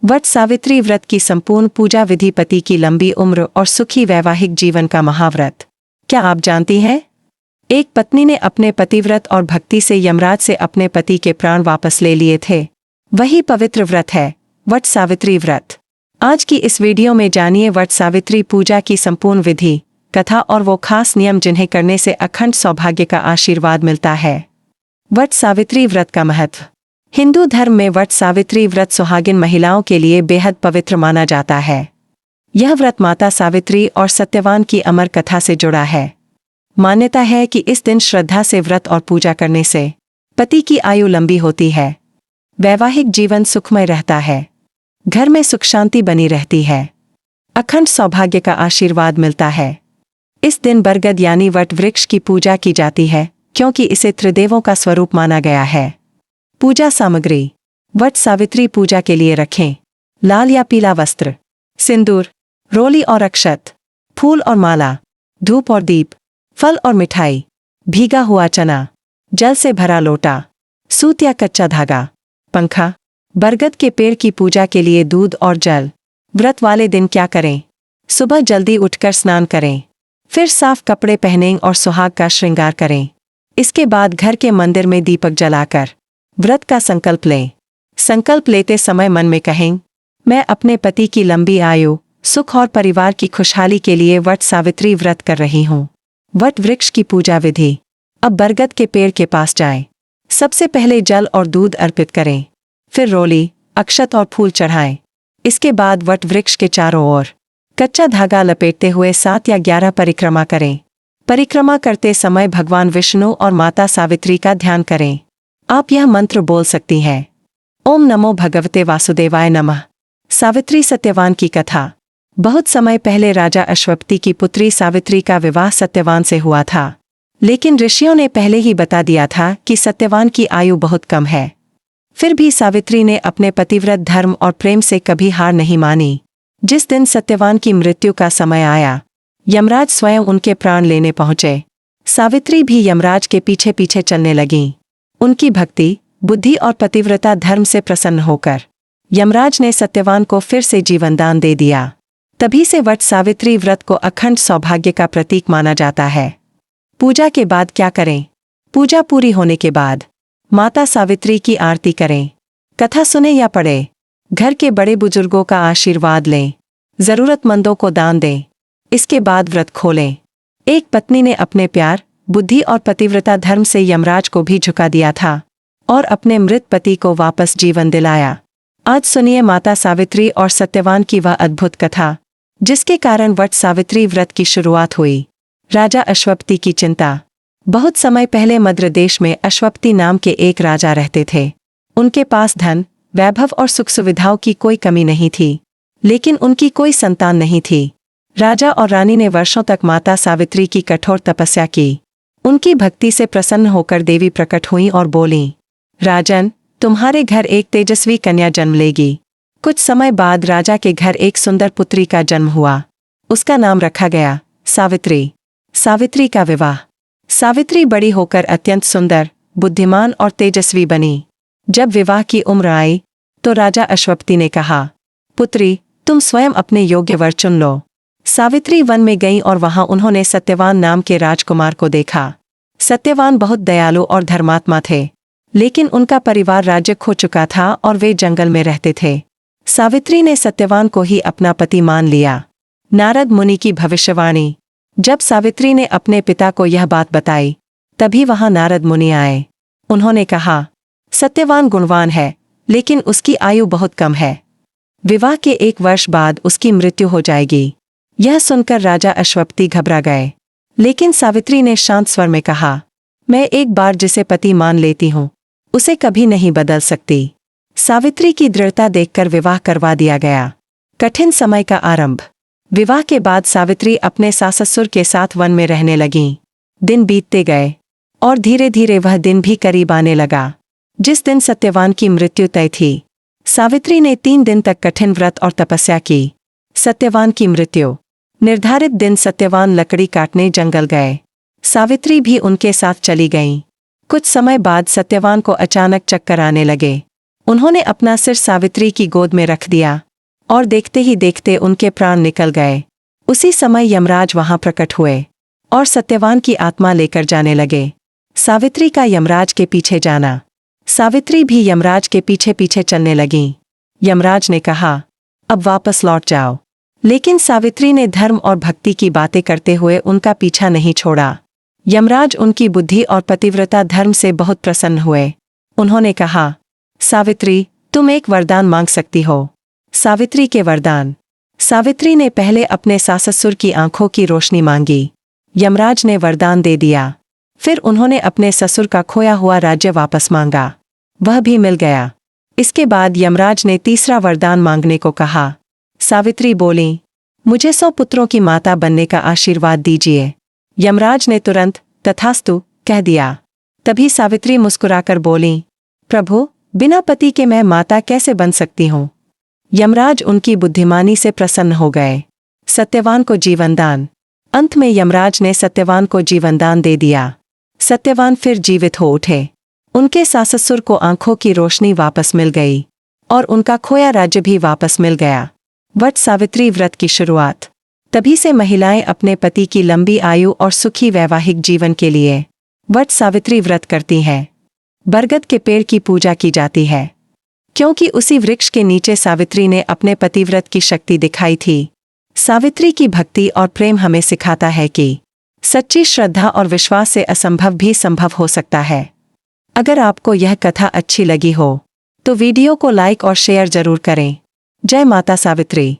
वट सावित्री व्रत की संपूर्ण पूजा विधि पति की लंबी उम्र और सुखी वैवाहिक जीवन का महाव्रत। क्या आप जानती हैं? एक पत्नी ने अपने पतिव्रत और भक्ति से यमराज से अपने पति के प्राण वापस ले लिए थे। वही पवित्र व्रत है वट सावित्री व्रत। आज की इस वीडियो में जानिए वट सावित्री पूजा की संपूर्ण विधि, कथा और वो खास नियम जिन्हें करने से अखंड सौभाग्य का आशीर्वाद मिलता है। वट सावित्री व्रत का महत्व। हिंदू धर्म में वट सावित्री व्रत सुहागिन महिलाओं के लिए बेहद पवित्र माना जाता है। यह व्रत माता सावित्री और सत्यवान की अमर कथा से जुड़ा है। मान्यता है कि इस दिन श्रद्धा से व्रत और पूजा करने से पति की आयु लंबी होती है, वैवाहिक जीवन सुखमय रहता है, घर में सुख शांति बनी रहती है, अखंड सौभाग्य का आशीर्वाद मिलता है। इस दिन बरगद यानी वट वृक्ष की पूजा की जाती है क्योंकि इसे त्रिदेवों का स्वरूप माना गया है। पूजा सामग्री। वट सावित्री पूजा के लिए रखें लाल या पीला वस्त्र, सिंदूर, रोली और अक्षत, फूल और माला, धूप और दीप, फल और मिठाई, भीगा हुआ चना, जल से भरा लोटा, सूत या कच्चा धागा, पंखा। बरगद के पेड़ की पूजा के लिए दूध और जल। व्रत वाले दिन क्या करें? सुबह जल्दी उठकर स्नान करें, फिर साफ कपड़े पहनें और सुहाग का श्रृंगार करें। इसके बाद घर के मंदिर में दीपक जलाकर व्रत का संकल्प लें। संकल्प लेते समय मन में कहें, मैं अपने पति की लंबी आयु, सुख और परिवार की खुशहाली के लिए वट सावित्री व्रत कर रही हूँ। वट वृक्ष की पूजा विधि। अब बरगद के पेड़ के पास जाएं। सबसे पहले जल और दूध अर्पित करें, फिर रोली, अक्षत और फूल चढ़ाएं। इसके बाद वट वृक्ष के चारों ओर कच्चा धागा लपेटते हुए 7 या 11 परिक्रमा करें। परिक्रमा करते समय भगवान विष्णु और माता सावित्री का ध्यान करें। आप यह मंत्र बोल सकती हैं, ओम नमो भगवते वासुदेवाय नमः। सावित्री सत्यवान की कथा। बहुत समय पहले राजा अश्वपति की पुत्री सावित्री का विवाह सत्यवान से हुआ था, लेकिन ऋषियों ने पहले ही बता दिया था कि सत्यवान की आयु बहुत कम है। फिर भी सावित्री ने अपने पतिव्रत धर्म और प्रेम से कभी हार नहीं मानी। जिस दिन सत्यवान की मृत्यु का समय आया, यमराज स्वयं उनके प्राण लेने पहुंचे। सावित्री भी यमराज के पीछे पीछे चलने लगीं। उनकी भक्ति, बुद्धि और पतिव्रता धर्म से प्रसन्न होकर यमराज ने सत्यवान को फिर से जीवन दान दे दिया। तभी से वट सावित्री व्रत को अखंड सौभाग्य का प्रतीक माना जाता है। पूजा के बाद क्या करें? पूजा पूरी होने के बाद माता सावित्री की आरती करें, कथा सुने या पढ़े, घर के बड़े बुजुर्गों का आशीर्वाद लें, जरूरतमंदों को दान दें। इसके बाद व्रत खोलें। एक पत्नी ने अपने प्यार, बुद्धि और पतिव्रता धर्म से यमराज को भी झुका दिया था और अपने मृत पति को वापस जीवन दिलाया। आज सुनिए माता सावित्री और सत्यवान की वह अद्भुत कथा, जिसके कारण वट सावित्री व्रत की शुरुआत हुई। राजा अश्वपति की चिंता। बहुत समय पहले मद्र देश में अश्वपति नाम के एक राजा रहते थे। उनके पास धन, वैभव और सुख सुविधाओं की कोई कमी नहीं थी, लेकिन उनकी कोई संतान नहीं थी। राजा और रानी ने वर्षों तक माता सावित्री की कठोर तपस्या की। उनकी भक्ति से प्रसन्न होकर देवी प्रकट हुईं और बोलीं, राजन, तुम्हारे घर एक तेजस्वी कन्या जन्म लेगी। कुछ समय बाद राजा के घर एक सुंदर पुत्री का जन्म हुआ। उसका नाम रखा गया सावित्री। सावित्री का विवाह। सावित्री बड़ी होकर अत्यंत सुंदर, बुद्धिमान और तेजस्वी बनी। जब विवाह की उम्र आई तो राजा अश्वपति ने कहा, पुत्री, तुम स्वयं अपने योग्य वर चुन लो। सावित्री वन में गईं और वहां उन्होंने सत्यवान नाम के राजकुमार को देखा। सत्यवान बहुत दयालु और धर्मात्मा थे, लेकिन उनका परिवार राज्य खो चुका था और वे जंगल में रहते थे। सावित्री ने सत्यवान को ही अपना पति मान लिया। नारद मुनि की भविष्यवाणी। जब सावित्री ने अपने पिता को यह बात बताई, तभी वहां नारद मुनि आए। उन्होंने कहा, सत्यवान गुणवान है, लेकिन उसकी आयु बहुत कम है। विवाह के 1 वर्ष बाद उसकी मृत्यु हो जाएगी। यह सुनकर राजा अश्वपति घबरा गए, लेकिन सावित्री ने शांत स्वर में कहा, मैं एक बार जिसे पति मान लेती हूँ, उसे कभी नहीं बदल सकती। सावित्री की दृढ़ता देखकर विवाह करवा दिया गया। कठिन समय का आरंभ। विवाह के बाद सावित्री अपने सास ससुर के साथ वन में रहने लगीं। दिन बीतते गए और धीरे धीरे वह दिन भी करीब आने लगा जिस दिन सत्यवान की मृत्यु तय थी। सावित्री ने 3 दिन तक कठिन व्रत और तपस्या की। सत्यवान की मृत्यु। निर्धारित दिन सत्यवान लकड़ी काटने जंगल गए। सावित्री भी उनके साथ चली गईं। कुछ समय बाद सत्यवान को अचानक चक्कर आने लगे। उन्होंने अपना सिर सावित्री की गोद में रख दिया और देखते ही देखते उनके प्राण निकल गए। उसी समय यमराज वहां प्रकट हुए और सत्यवान की आत्मा लेकर जाने लगे। सावित्री का यमराज के पीछे जाना। सावित्री भी यमराज के पीछे पीछे चलने लगीं। यमराज ने कहा, अब वापस लौट जाओ। लेकिन सावित्री ने धर्म और भक्ति की बातें करते हुए उनका पीछा नहीं छोड़ा। यमराज उनकी बुद्धि और पतिव्रता धर्म से बहुत प्रसन्न हुए। उन्होंने कहा, सावित्री, तुम एक वरदान मांग सकती हो। सावित्री के वरदान। सावित्री ने पहले अपने सास-ससुर की आंखों की रोशनी मांगी। यमराज ने वरदान दे दिया। फिर उन्होंने अपने ससुर का खोया हुआ राज्य वापस मांगा। वह भी मिल गया। इसके बाद यमराज ने तीसरा वरदान मांगने को कहा। सावित्री बोली, मुझे 100 पुत्रों की माता बनने का आशीर्वाद दीजिए। यमराज ने तुरंत तथास्तु कह दिया। तभी सावित्री मुस्कुराकर बोली, प्रभु, बिना पति के मैं माता कैसे बन सकती हूँ। यमराज उनकी बुद्धिमानी से प्रसन्न हो गए। सत्यवान को जीवनदान। अंत में यमराज ने सत्यवान को जीवनदान दे दिया। सत्यवान फिर जीवित हो उठे। उनके सास-ससुर को आंखों की रोशनी वापस मिल गई और उनका खोया राज्य भी वापस मिल गया। वट सावित्री व्रत की शुरुआत। तभी से महिलाएं अपने पति की लंबी आयु और सुखी वैवाहिक जीवन के लिए वट सावित्री व्रत करती हैं। बरगद के पेड़ की पूजा की जाती है क्योंकि उसी वृक्ष के नीचे सावित्री ने अपने पतिव्रत की शक्ति दिखाई थी। सावित्री की भक्ति और प्रेम हमें सिखाता है कि सच्ची श्रद्धा और विश्वास से असंभव भी संभव हो सकता है। अगर आपको यह कथा अच्छी लगी हो तो वीडियो को लाइक और शेयर जरूर करें। जय माता सावित्री।